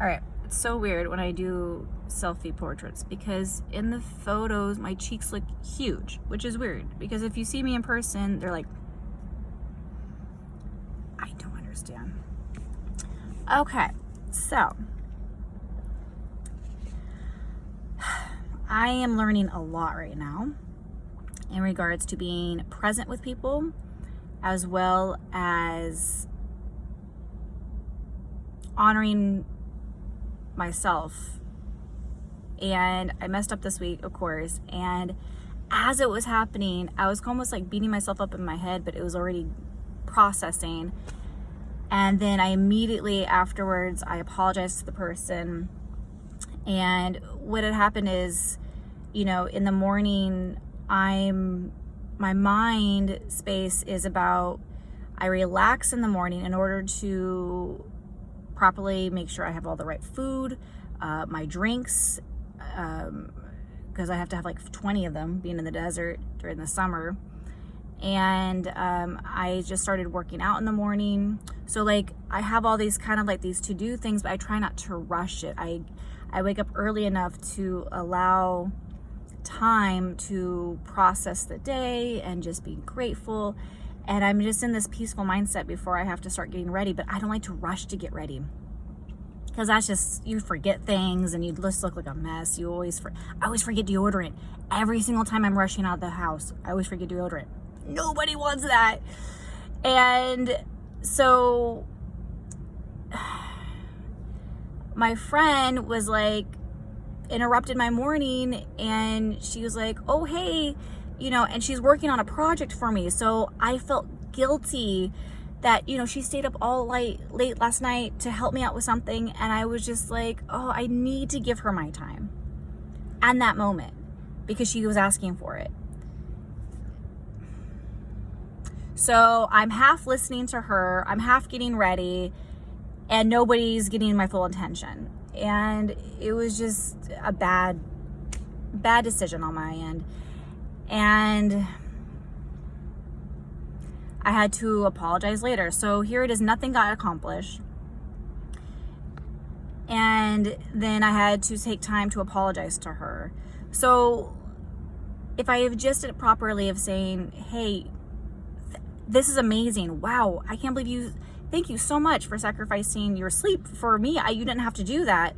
All right, it's so weird when I do selfie portraits because in the photos my cheeks look huge, which is weird because if you see me in person, they're like, I don't understand. Okay, so I am learning a lot right now in regards to being present with people as well as honoring myself. And I messed up this week, of course, and as it was happening, I was almost like beating myself up in my head, but it was already processing. And then I immediately afterwards, I apologized to the person. And what had happened is, in the morning, my mind space is about, I relax in the morning in order to properly make sure I have all the right food, my drinks, because I have to have like 20 of them being in the desert during the summer. And I just started working out in the morning. So like I have all these kind of like these to-do things, but I try not to rush it. I wake up early enough to allow time to process the day and just be grateful. And I'm just in this peaceful mindset before I have to start getting ready, but I don't like to rush to get ready. Because that's just, you forget things and you just look like a mess. I always forget deodorant. Every single time I'm rushing out of the house, I always forget deodorant. Nobody wants that. And so my friend was like, interrupted my morning, and she was like, oh, hey, and she's working on a project for me. So I felt guilty that, she stayed up all late last night to help me out with something. And I was just like, oh, I need to give her my time and that moment because she was asking for it. So I'm half listening to her, I'm half getting ready, and nobody's getting my full attention. And it was just a bad decision on my end. And I had to apologize later. So here it is, nothing got accomplished. And then I had to take time to apologize to her. So if I have just did it properly of saying, hey, this is amazing. Wow, I can't believe thank you so much for sacrificing your sleep for me. You didn't have to do that.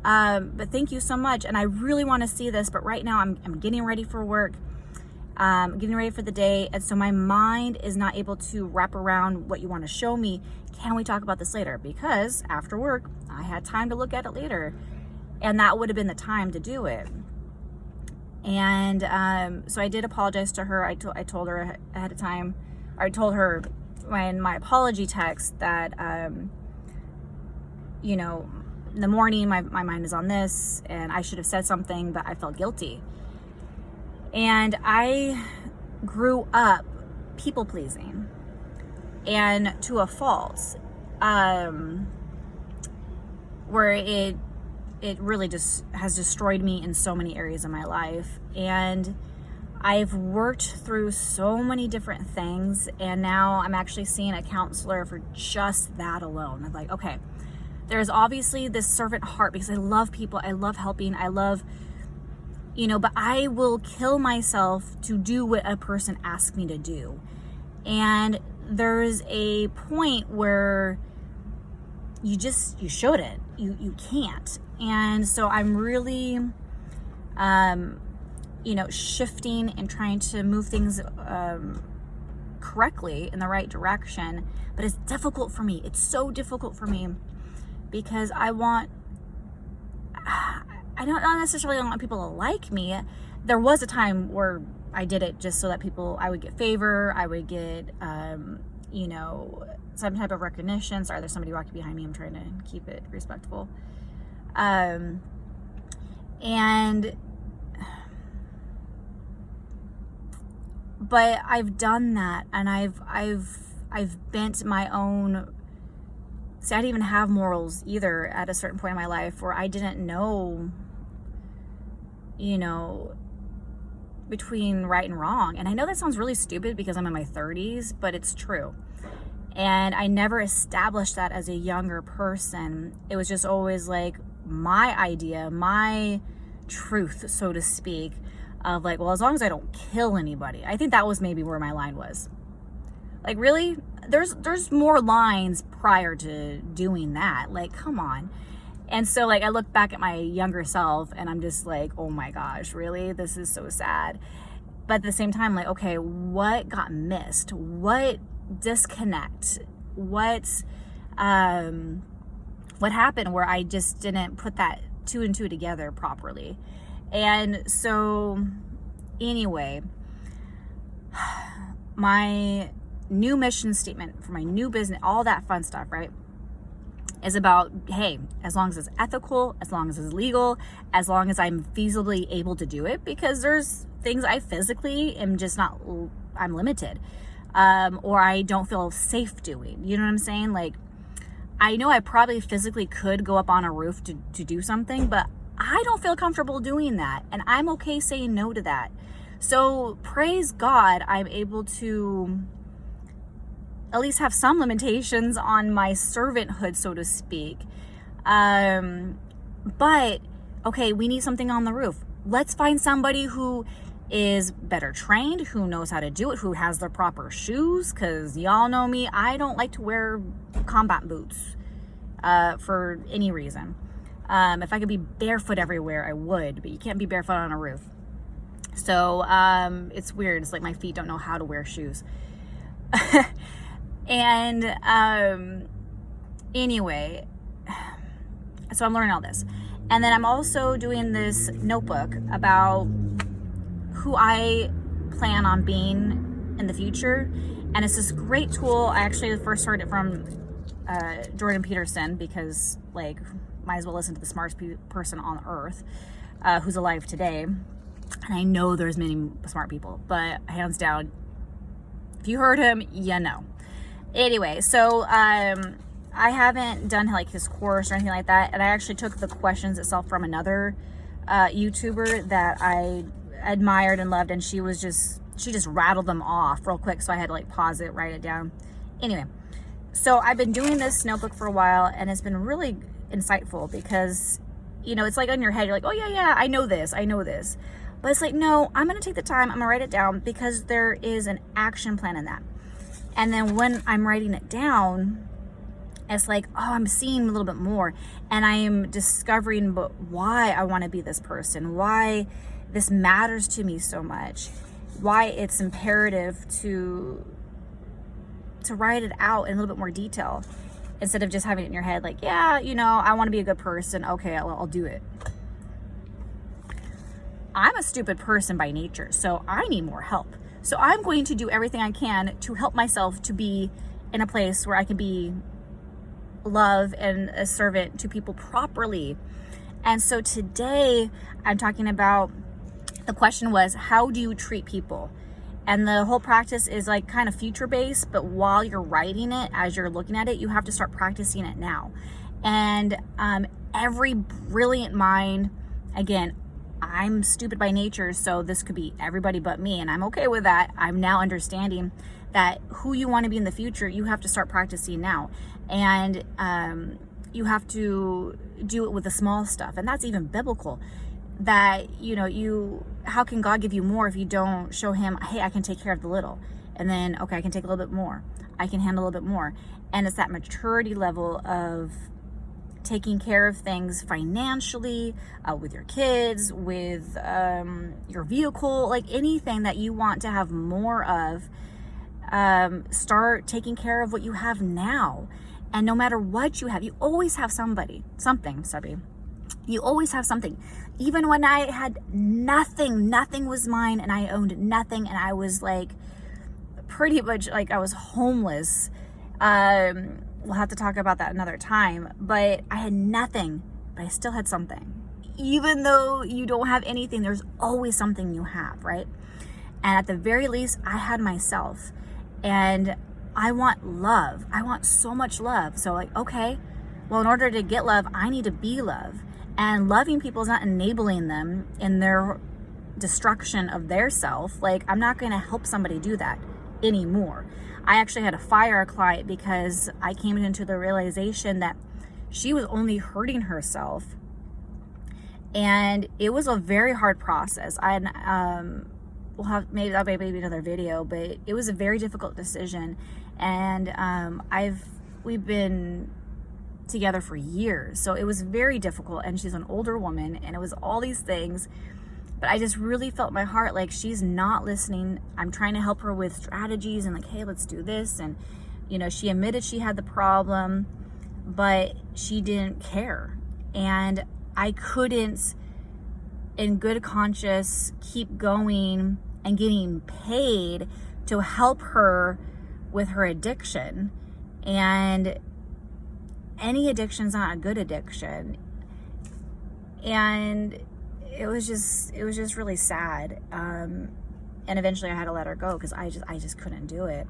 But thank you so much. And I really want to see this, but right now I'm getting ready for work. Getting ready for the day. And so my mind is not able to wrap around what you want to show me. Can we talk about this later? Because after work, I had time to look at it later. And that would have been the time to do it. And so I did apologize to her. I told her ahead of time. I told her when my apology text that, in the morning, my mind is on this and I should have said something, but I felt guilty. And I grew up people pleasing and to a fault, where it really just has destroyed me in so many areas of my life. And I've worked through so many different things, and now I'm actually seeing a counselor for just that alone. I'm like, okay, there's obviously this servant heart because I love people, I love helping, I love, but I will kill myself to do what a person asks me to do. And there's a point where you shouldn't, you can't. And so I'm really, shifting and trying to move things correctly in the right direction. But it's difficult for me. It's so difficult for me because I don't necessarily want people to like me. There was a time where I did it just so that I would get favor. I would get, some type of recognition. Sorry, there's somebody walking behind me. I'm trying to keep it respectful. But I've done that, and I've bent my own. See, I didn't even have morals either at a certain point in my life where I didn't know, between right and wrong. And I know that sounds really stupid because I'm in my 30s, but it's true. And I never established that as a younger person. It was just always like my idea, my truth, so to speak, of like, well, as long as I don't kill anybody. I think that was maybe where my line was. Like, really? There's more lines prior to doing that. Like, come on. And so, like, I look back at my younger self and I'm just like, oh my gosh, really? This is so sad. But at the same time, like, okay, what got missed? What disconnect? What happened where I just didn't put that 2 and 2 together properly? And so, anyway, my new mission statement for my new business, all that fun stuff, right, is about, hey, as long as it's ethical, as long as it's legal, as long as I'm feasibly able to do it, because there's things I physically am just not, I'm limited, or I don't feel safe doing. You know what I'm saying? Like, I know I probably physically could go up on a roof to do something, but I don't feel comfortable doing that, and I'm okay saying no to that. So praise God, I'm able to at least have some limitations on my servanthood, so to speak. But okay, we need something on the roof. Let's find somebody who is better trained, who knows how to do it, who has the proper shoes, because y'all know me, I don't like to wear combat boots for any reason. If I could be barefoot everywhere, I would, but you can't be barefoot on a roof. So it's weird. It's like my feet don't know how to wear shoes. And anyway, so I'm learning all this. And then I'm also doing this notebook about who I plan on being in the future. And it's this great tool. I actually first heard it from Jordan Peterson, because, like, might as well listen to the smartest person on earth who's alive today. And I know there's many smart people, but hands down, if you heard him, you know. Anyway, so I haven't done like his course or anything like that, and I actually took the questions itself from another YouTuber that I admired and loved, and she just rattled them off real quick, so I had to like pause it, write it down. Anyway, so I've been doing this notebook for a while, and it's been really insightful because, you know, it's like on your head, you're like, oh yeah, I know this. But it's like, no, I'm going to take the time, I'm going to write it down, because there is an action plan in that. And then when I'm writing it down, it's like, oh, I'm seeing a little bit more, and I am discovering why I want to be this person, why this matters to me so much, why it's imperative to write it out in a little bit more detail, instead of just having it in your head like, yeah, you know, I want to be a good person, okay, I'll do it. I'm a stupid person by nature, so I need more help. So I'm going to do everything I can to help myself to be in a place where I can be love and a servant to people properly. And so today I'm talking about, the question was, how do you treat people? And the whole practice is like kind of future based, but while you're writing it, as you're looking at it, you have to start practicing it now. And every brilliant mind, again, I'm stupid by nature, so this could be everybody but me, and I'm okay with that. I'm now understanding that who you want to be in the future, you have to start practicing now. And you have to do it with the small stuff, and that's even biblical. That, you know, how can God give you more if you don't show him, hey, I can take care of the little, and then, okay, I can take a little bit more, I can handle a little bit more. And it's that maturity level of taking care of things financially, with your kids, with your vehicle, like anything that you want to have more of. Start taking care of what you have now. And no matter what you have, you always have something. You always have something. Even when I had nothing was mine, and I owned nothing, and I was like pretty much like I was homeless. We'll have to talk about that another time, but I had nothing, but I still had something. Even though you don't have anything, there's always something you have, right? And at the very least, I had myself, and I want love. I want so much love. So like, okay, well, in order to get love, I need to be love. And loving people is not enabling them in their destruction of their self. Like, I'm not going to help somebody do that anymore. I actually had to fire a client because I came into the realization that she was only hurting herself. And it was a very hard process. We'll have maybe another video, but it was a very difficult decision. And we've been together for years, so it was very difficult. And she's an older woman, and it was all these things. But I just really felt in my heart like she's not listening. I'm trying to help her with strategies and like, hey, let's do this. And she admitted she had the problem, but she didn't care. And I couldn't, in good conscience, keep going and getting paid to help her with her addiction. And any addiction's not a good addiction. And it was just really sad. And eventually I had to let her go because I just couldn't do it.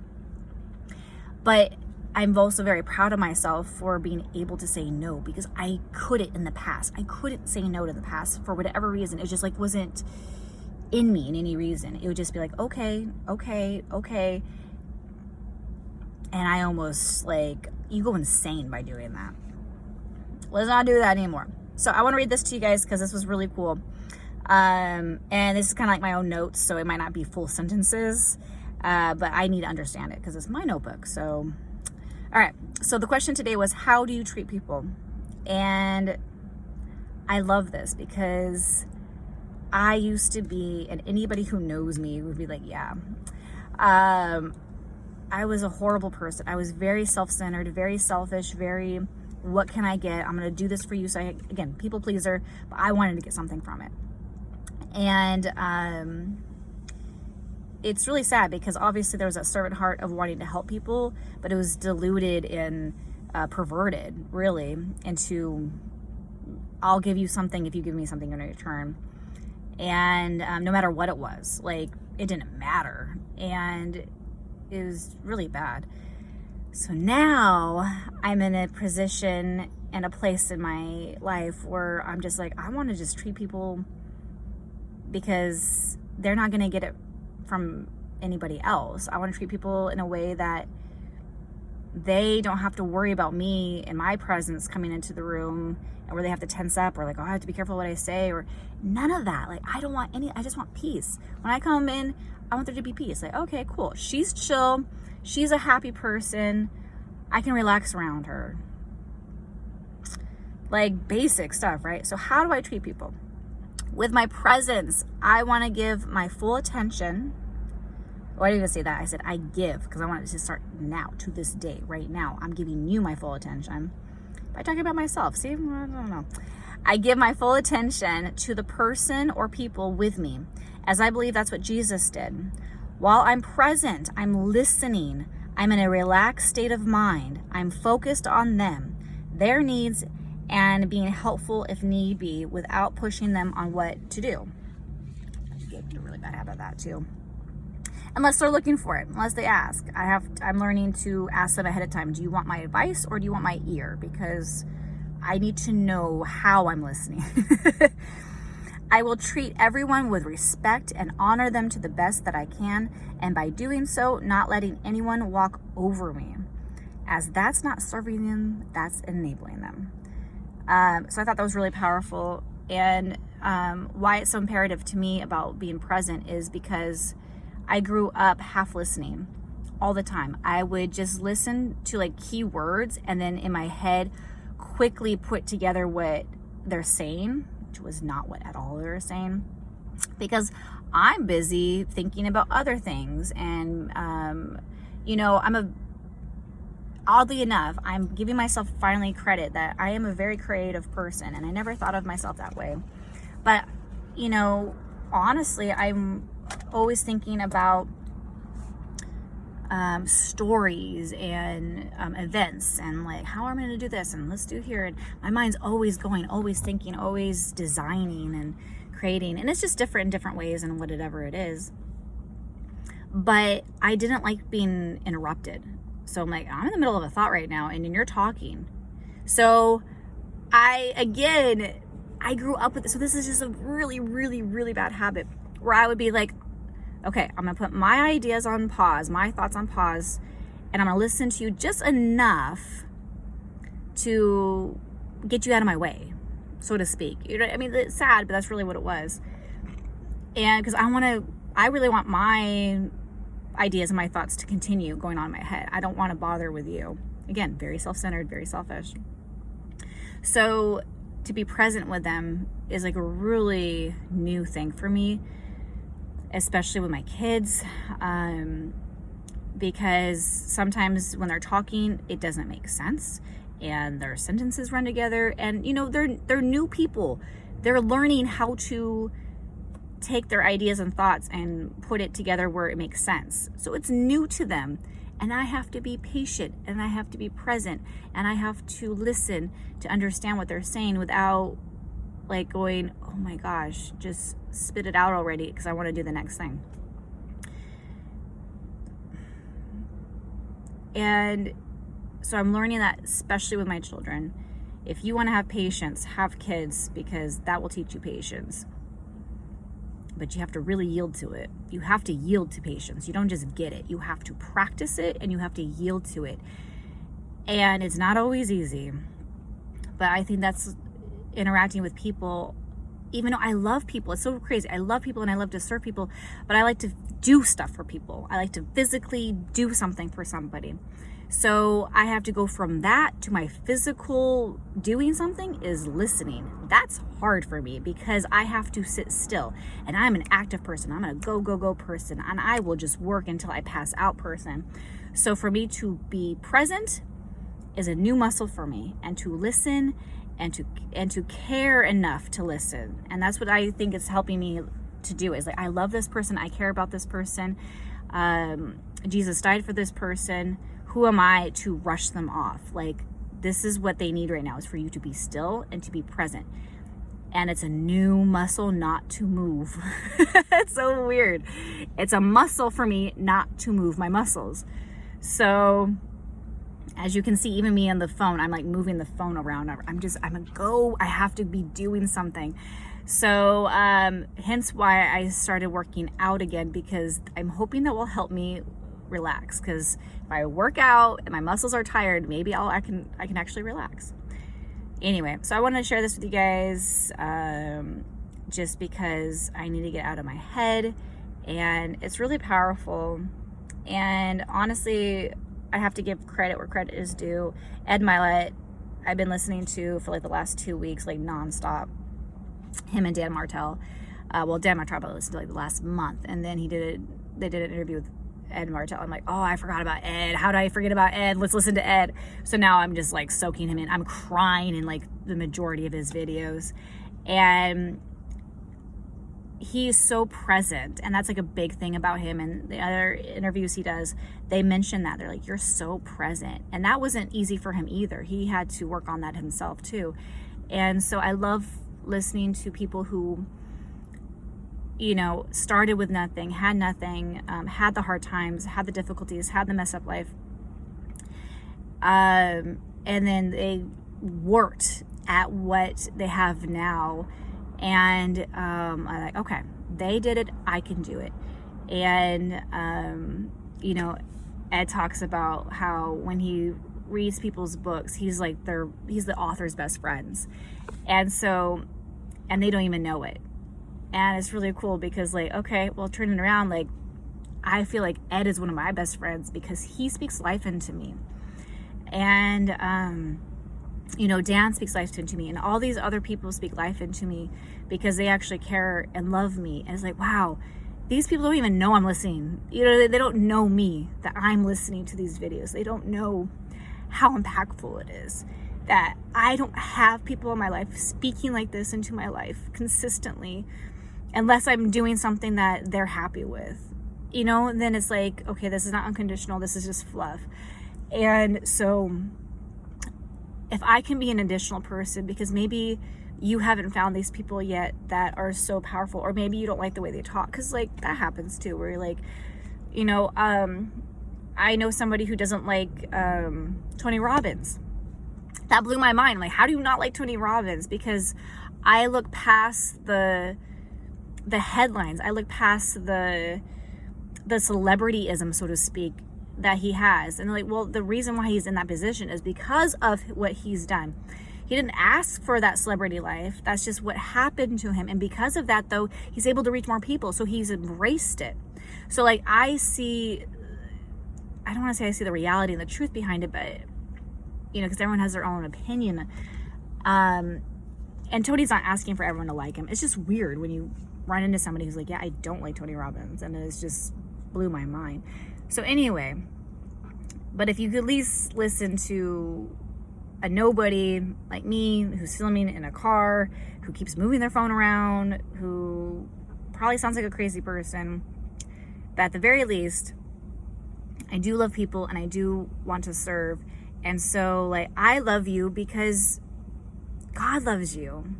But I'm also very proud of myself for being able to say no, because I couldn't in the past. I couldn't say no to the past for whatever reason. It just like wasn't in me in any reason. It would just be like, okay. And I almost like, you go insane by doing that. Let's not do that anymore. So I want to read this to you guys because this was really cool. And this is kind of like my own notes, so it might not be full sentences, but I need to understand it because it's my notebook. So all right, so the question today was, how do you treat people? And I love this because I used to be, and anybody who knows me would be like, yeah, I was a horrible person. I was very self-centered, very selfish, very, what can I get? I'm going to do this for you. So again, people pleaser, but I wanted to get something from it. And it's really sad because obviously there was that servant heart of wanting to help people, but it was diluted and perverted really into, I'll give you something if you give me something in return. And no matter what it was, like, it didn't matter. And it was really bad. So now I'm in a position and a place in my life where I'm just like, I want to just treat people because they're not going to get it from anybody else. I want to treat people in a way that they don't have to worry about me and my presence coming into the room, and where they have to tense up or like, oh, I have to be careful what I say, or none of that. Like, I don't want any, I just want peace. When I come in, I want there to be peace. Like, okay, cool. She's chill. She's a happy person. I can relax around her. Like basic stuff, right? So how do I treat people? With my presence, I want to give my full attention. Oh, I didn't even say that. I said I give, because I want it to start now, to this day, right now. I'm giving you my full attention by talking about myself. See, I don't know. I give my full attention to the person or people with me, as I believe that's what Jesus did. While I'm present, I'm listening. I'm in a relaxed state of mind. I'm focused on them, their needs, and being helpful if need be without pushing them on what to do. I get a really bad habit of that too. Unless they're looking for it, unless they ask. I'm learning to ask them ahead of time, do you want my advice or do you want my ear? Because I need to know how I'm listening. I will treat everyone with respect and honor them to the best that I can, and by doing so, not letting anyone walk over me, as that's not serving them, that's enabling them. So I thought that was really powerful. And why it's so imperative to me about being present is because I grew up half listening all the time. I would just listen to like key words and then in my head quickly put together what they're saying, which was not what at all they were saying, because I'm busy thinking about other things. And oddly enough, I'm giving myself finally credit that I am a very creative person, and I never thought of myself that way. But honestly, I'm always thinking about stories and events, and like, how am I going to do this, and let's do here. And my mind's always going, always thinking, always designing and creating, and it's just different in different ways and whatever it is. But I didn't like being interrupted. So I'm like, I'm in the middle of a thought right now, and you're talking. So I grew up with it. So this is just a really, really, really bad habit where I would be like, okay, I'm going to put my ideas on pause, my thoughts on pause, and I'm going to listen to you just really to get you out of my way, so to speak. You know, I mean, it's sad, but that's really what it was. And because I really want my ideas and my thoughts to continue going on in my head. I don't want to bother with you. Again, very self-centered, very selfish. So to be present with them is like a really new thing for me, especially with my kids. Because sometimes when they're talking, it doesn't make sense and their sentences run together, and you know, they're new people. They're learning how to take their ideas and thoughts and put it together where it makes sense. So it's new to them, and I have to be patient, and I have to be present, and I have to listen to understand what they're saying without like going, oh my gosh, just spit it out already because I want to do the next thing. And so I'm learning that, especially with my children. If you want to have patience, have kids, because that will teach you patience. But you have to really yield to it. You have to yield to patience. You don't just get it. You have to practice it, and you have to yield to it. And it's not always easy. But I think that's interacting with people. Even though I love people, it's so crazy. I love people and I love to serve people, but I like to do stuff for people. I like to physically do something for somebody. So I have to go from that to my physical doing something is listening. That's hard for me because I have to sit still, and I'm an active person. I'm a go person, and I will just work until I pass out person. So for me to be present is a new muscle for me, and to listen and to care enough to listen. And that's what I think is helping me to do, is like, I love this person. I care about this person. Jesus died for this person. Who am I to rush them off? Like, this is what they need right now, is for you to be still and to be present. And it's a new muscle not to move. It's so weird. It's a muscle for me not to move my muscles. So as you can see, even me on the phone, I'm like moving the phone around. I have to be doing something. So hence why I started working out again, because I'm hoping that will help me relax. Because if I work out and my muscles are tired, maybe I can actually relax. Anyway, so I wanted to share this with you guys just because I need to get out of my head, and it's really powerful. And honestly, I have to give credit where credit is due. Ed Mylett, I've been listening to for like the last 2 weeks, like nonstop. Him and Dan Martell. Dan Martell I listened to like the last month, and then they did an interview with Ed Martell. I'm like, oh, I forgot about Ed. How did I forget about Ed? Let's listen to Ed. So now I'm just like soaking him in. I'm crying in like the majority of his videos. And he's so present, and that's like a big thing about him. And the other interviews he does, they mention that. They're like, you're so present. And that wasn't easy for him either. He had to work on that himself too. And so I love listening to people who, you know, started with nothing, had nothing, had the hard times, had the difficulties, had the messed up life, and then they worked at what they have now. And I'm like, okay, they did it, I can do it. And you know, Ed talks about how when he reads people's books, he's the author's best friends, and they don't even know it. And it's really cool because, like, okay, well, turning around, like, I feel like Ed is one of my best friends because he speaks life into me. And, you know, Dan speaks life into me, and all these other people speak life into me because they actually care and love me. And it's like, wow, these people don't even know I'm listening. You know, they don't know me, that I'm listening to these videos. They don't know how impactful it is, that I don't have people in my life speaking like this into my life consistently, unless I'm doing something that they're happy with, you know. And then it's like, okay, this is not unconditional, this is just fluff. And so if I can be an additional person, because maybe you haven't found these people yet that are so powerful, or maybe you don't like the way they talk, because like that happens too, where you're like, you know, I know somebody who doesn't like Tony Robbins. That blew my mind. Like, how do you not like Tony Robbins? Because I look past the headlines. I look past the celebrityism, so to speak, that he has. And they're like, well, the reason why he's in that position is because of what he's done. He didn't ask for that celebrity life. That's just what happened to him. And because of that, though, he's able to reach more people. So he's embraced it. So like I don't want to say I see the reality and the truth behind it, but because everyone has their own opinion. And Tony's not asking for everyone to like him. It's just weird when you run into somebody who's like, yeah, I don't like Tony Robbins. And it's just blew my mind. So anyway, but if you could at least listen to a nobody like me who's filming in a car, who keeps moving their phone around, who probably sounds like a crazy person, but at the very least, I do love people and I do want to serve. And so like, I love you because God loves you.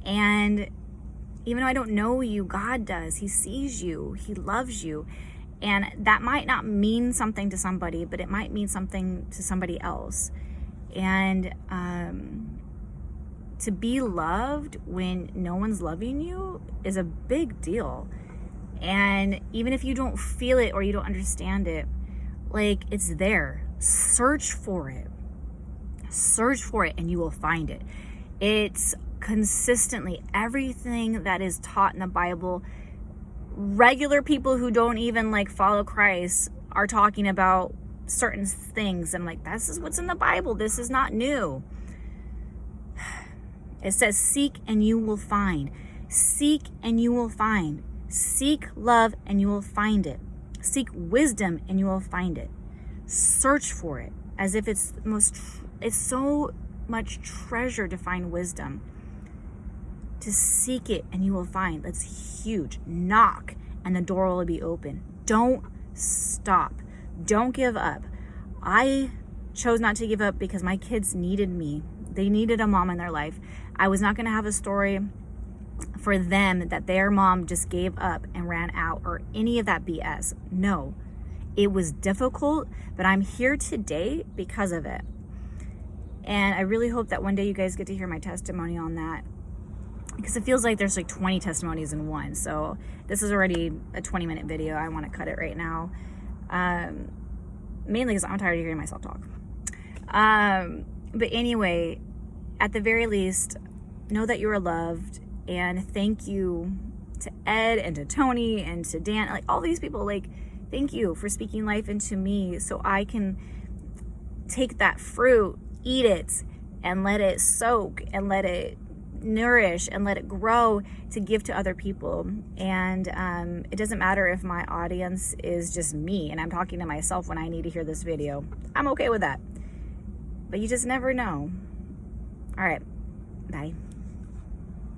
And even though I don't know you, God does. He sees you. He loves you. And that might not mean something to somebody, but it might mean something to somebody else. And to be loved when no one's loving you is a big deal. And even if you don't feel it or you don't understand it, like, it's there. Search for it. Search for it and you will find it. It's consistently everything that is taught in the Bible. Regular people who don't even like follow Christ are talking about certain things, and I'm like, this is what's in the Bible. This is not new. It says, seek and you will find. Seek and you will find. Seek love and you will find it. Seek wisdom and you will find it. Search for it as if it's so much treasure to find wisdom. To seek it and you will find. That's huge. Knock and the door will be open. Don't stop. Don't give up. I chose not to give up because my kids needed me. They needed a mom in their life. I was not going to have a story for them that their mom just gave up and ran out or any of that BS. No, it was difficult, but I'm here today because of it. And I really hope that one day you guys get to hear my testimony on that, because it feels like there's like 20 testimonies in one. So this is already a 20-minute video. I want to cut it right now. Mainly because I'm tired of hearing myself talk. But anyway, at the very least, know that you are loved, and thank you to Ed and to Tony and to Dan, like all these people, like, thank you for speaking life into me so I can take that fruit, eat it, and let it soak and let it nourish and let it grow to give to other people. And it doesn't matter if my audience is just me and I'm talking to myself when I need to hear this video. I'm okay with that. But you just never know. All right. Bye.